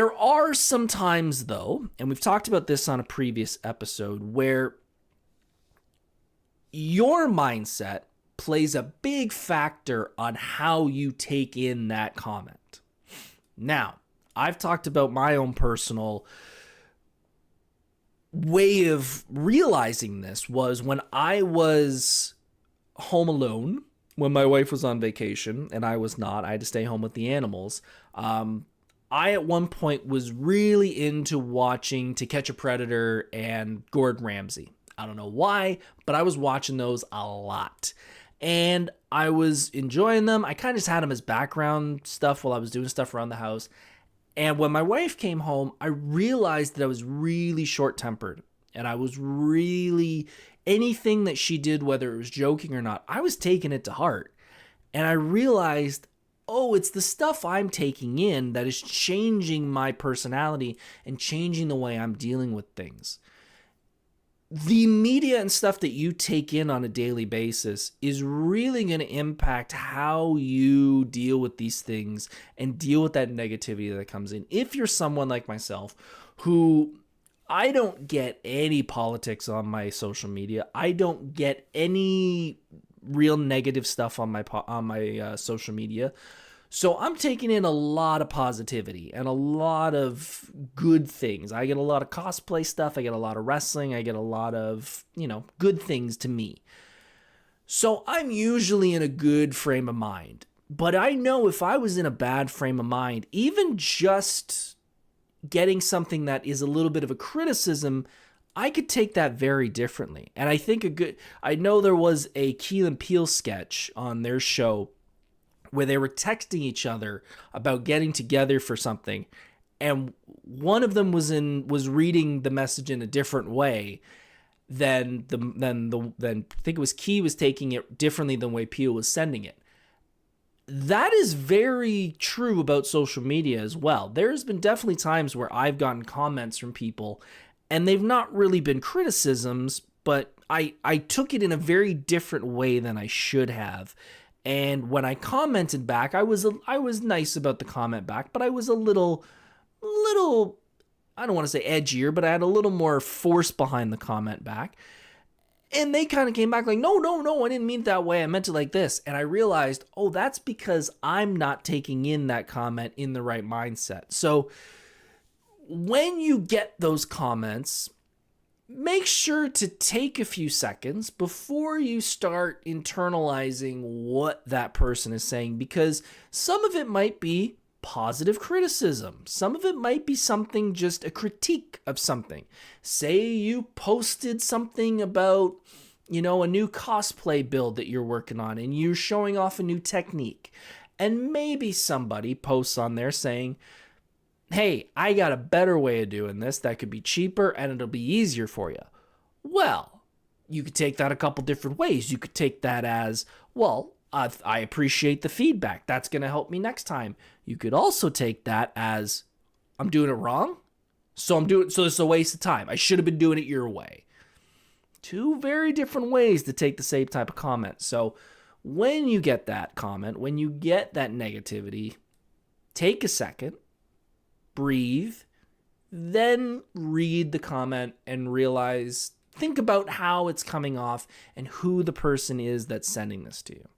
There are some times, though, and we've talked about this on a previous episode, where your mindset plays a big factor on how you take in that comment. Now, I've talked about my own personal way of realizing this was when I was home alone, when my wife was on vacation and I was not. I had to stay home with the animals. I at one point was really into watching To Catch a Predator and Gordon Ramsay. I don't know why, but I was watching those a lot. And I was enjoying them. I kind of just had them as background stuff while I was doing stuff around the house. And when my wife came home, I realized that I was really short-tempered. And I was really, anything that she did, whether it was joking or not, I was taking it to heart. And I realized, oh, it's the stuff I'm taking in that is changing my personality and changing the way I'm dealing with things. The media and stuff that you take in on a daily basis is really going to impact how you deal with these things and deal with that negativity that comes in. If you're someone like myself who I don't get any politics on my social media, I don't get any real negative stuff on my social media. So I'm taking in a lot of positivity and a lot of good things. I get a lot of cosplay stuff. I get a lot of wrestling. I get a lot of, good things to me. So I'm usually in a good frame of mind. But I know if I was in a bad frame of mind, even just getting something that is a little bit of a criticism, I could take that very differently. And I think I know there was a Key and Peele sketch on their show where they were texting each other about getting together for something, and one of them was reading the message in a different way than I think it was Key was taking it differently than the way Peele was sending it. That is very true about social media as well. There's been definitely times where I've gotten comments from people, and they've not really been criticisms, but I took it in a very different way than I should have. And when I commented back, I was nice about the comment back, but I was a little, I don't want to say edgier, but I had a little more force behind the comment back. And they kind of came back like, no, I didn't mean it that way. I meant it like this. And I realized, oh, that's because I'm not taking in that comment in the right mindset. So when you get those comments, make sure to take a few seconds before you start internalizing what that person is saying, because some of it might be positive criticism. Some of it might be something, just a critique of something. Say you posted something about, a new cosplay build that you're working on and you're showing off a new technique. And maybe somebody posts on there saying, hey, I got a better way of doing this that could be cheaper and it'll be easier for you. Well, you could take that a couple different ways. You could take that as, well, I appreciate the feedback. That's going to help me next time. You could also take that as, I'm doing it wrong, so it's a waste of time. I should have been doing it your way. Two very different ways to take the same type of comment. So when you get that comment, when you get that negativity, take a second, breathe, then read the comment and think about how it's coming off and who the person is that's sending this to you.